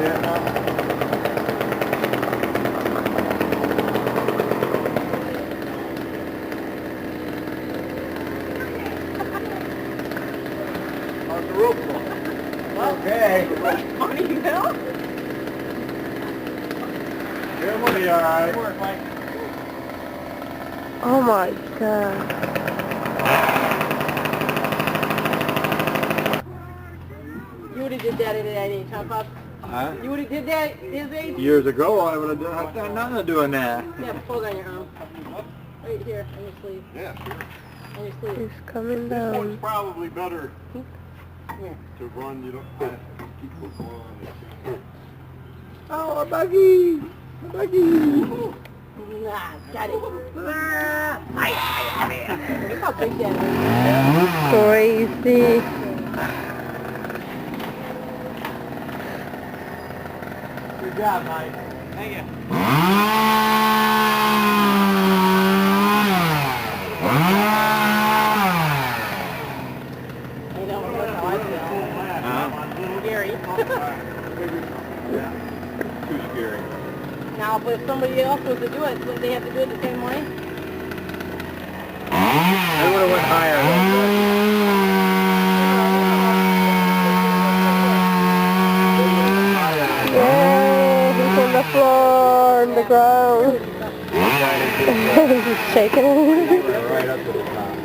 yet now? How's the roof going? Okay. Funny, you know? Yeah, we'll be alright. Oh my god. You would have did that at that age, huh, Pop? Huh? You would have did that at his age? Years ago, I would have done nothing of doing that. Yeah, fold on your arm. Right here, on your sleeve. Yeah, sure. On your sleeve. He's coming This one's down. probably better Yeah. to run. You don't have to keep it on. Oh, a buggy! A buggy! Nah, got it. Look how big that Crazy. Good job, Mike. Thank you. is. You know, that's how I feel. Scary. Yeah. Too scary. Now, but if somebody else was to do it, would they have to do it the same way? I would have went higher. Yay, he's on the floor, on the ground. He's shaking. Right up to the top.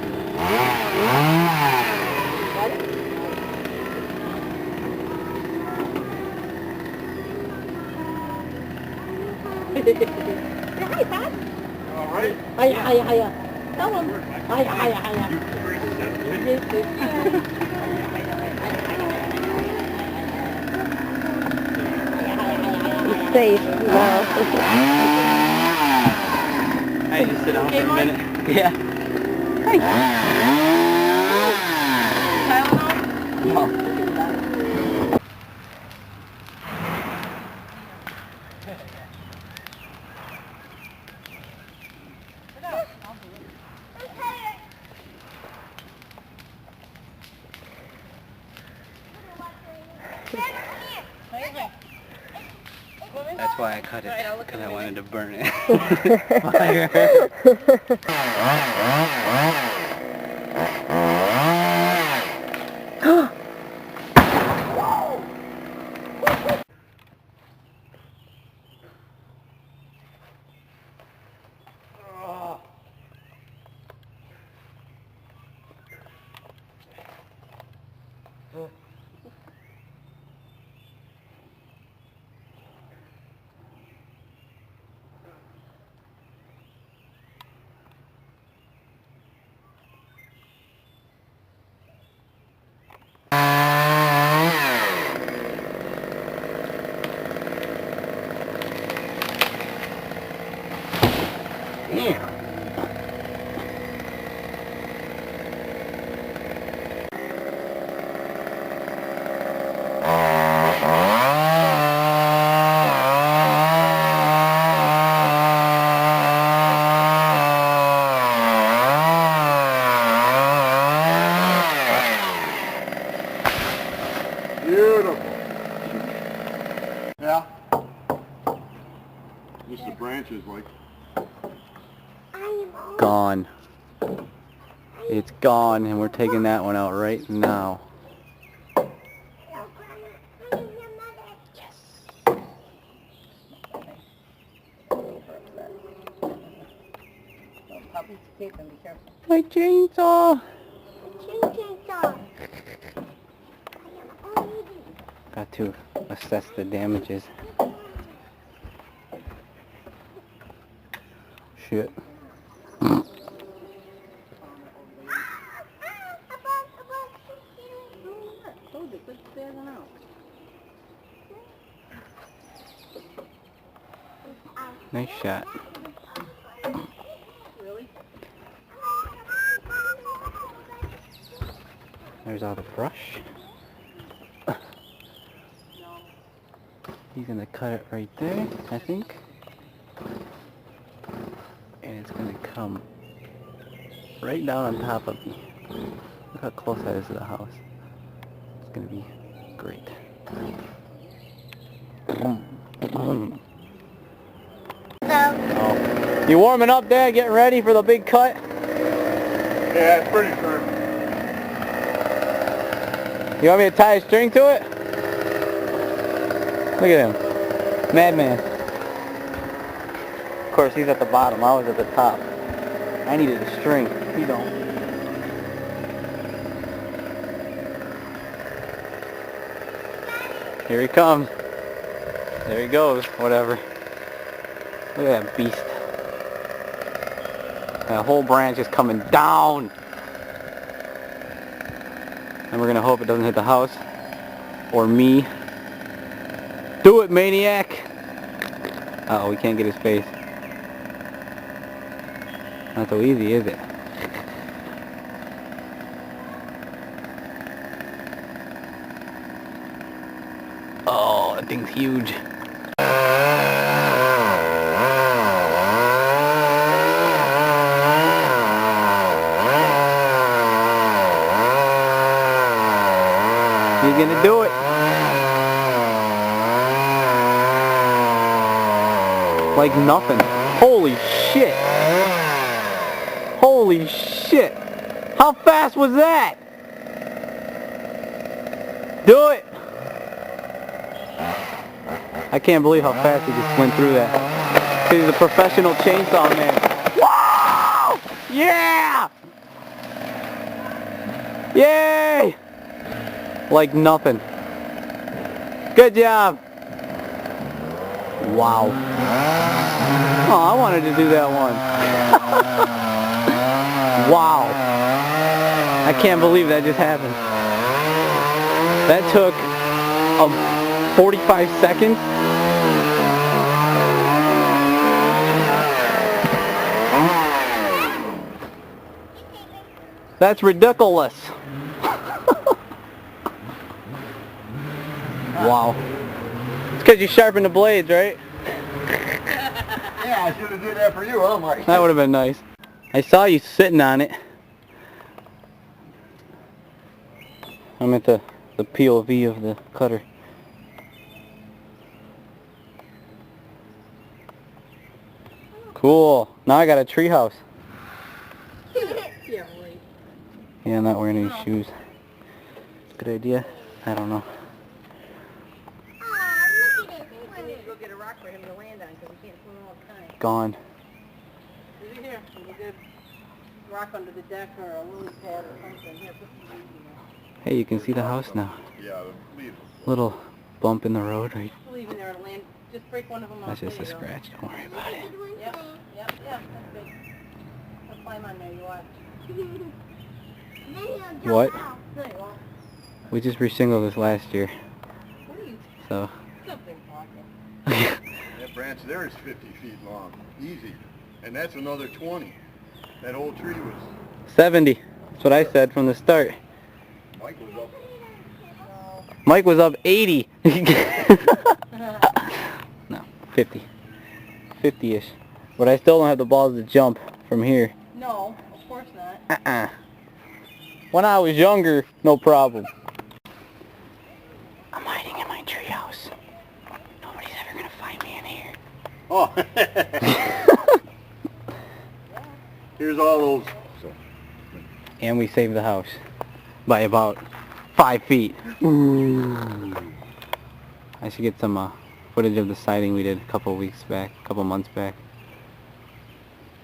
Hi, Pop. All right. Hiya, hiya, hiya. Tell him. Hiya, hiya, hiya. He's safe now. Hey, just sit down Okay, for a Mike? minute. Yeah. Tylenol? No. That's why I cut it, because I wanted to burn it. Beautiful. Yeah. Just the branches, like. Gone. It's gone, and we're taking that one out right now. Puppy's escaping, be careful. My chainsaw! Got to assess the damages. Shit. Told you, quit spazzing out. Nice shot. Really? There's all the brush. He's gonna cut it right there, I think. And it's gonna come right down on top of me. Look how close that is to the house. It's gonna be great. Oh. You warming up, Dad? Getting ready for the big cut? Yeah, it's pretty sure. You want me to tie a string to it? Look at him. Madman. Of course, he's at the bottom. I was at the top. I needed a string. He don't. Here he comes. There he goes. Whatever. Look at that beast. That whole branch is coming down. And we're going to hope it doesn't hit the house. Or me. Do it, maniac! Uh-oh, we can't get his face. Not so easy, is it? Oh, that thing's huge. He's gonna do it. Like nothing. Holy shit. Holy shit. How fast was that? Do it. I can't believe how fast he just went through that. He's a professional chainsaw man. Whoa! Yeah! Yay! Like nothing. Good job. Wow. Oh, I wanted to do that one. Wow. I can't believe that just happened. That took 45 seconds. That's ridiculous. Wow. It's because you sharpened the blades, right? Yeah, I should have did that for you, huh, Mike? That would have been nice. I saw you sitting on it. I'm at the POV of the cutter. Cool. Now I got a treehouse. Yeah, right. Yeah, I'm not wearing any shoes. Good idea? I don't know. We need to go get a rock for him to land on because we can't swim all the time. Gone. Is it here? We'll get a rock under the deck or a lily pad or something. Here, put some leaves in there. Hey, you can see the house now. Yeah, leave. Little bump in the road, right? Leave in there to land. Just break one of them off. That's just a there you go. scratch. Don't worry about it. Yep, that's good. I'll climb on there, you watch. What? No, you won't. We just re-singled this last year. What are you? So. Something talking. That branch there is 50 feet long. Easy. And that's another 20. That old tree was... 70. That's what I said from the start. Mike was up. Mike was up 80. No, 50. 50-ish. But I still don't have the balls to jump from here. No, of course not. When I was younger, no problem. I'm hiding in my treehouse. Nobody's ever gonna find me in here. Oh. Here's all those. And we saved the house by about 5 feet. Ooh. I should get some footage of the sighting we did a couple months back.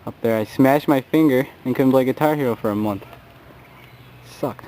Up there, I smashed my finger and couldn't play Guitar Hero for a month. Sucked.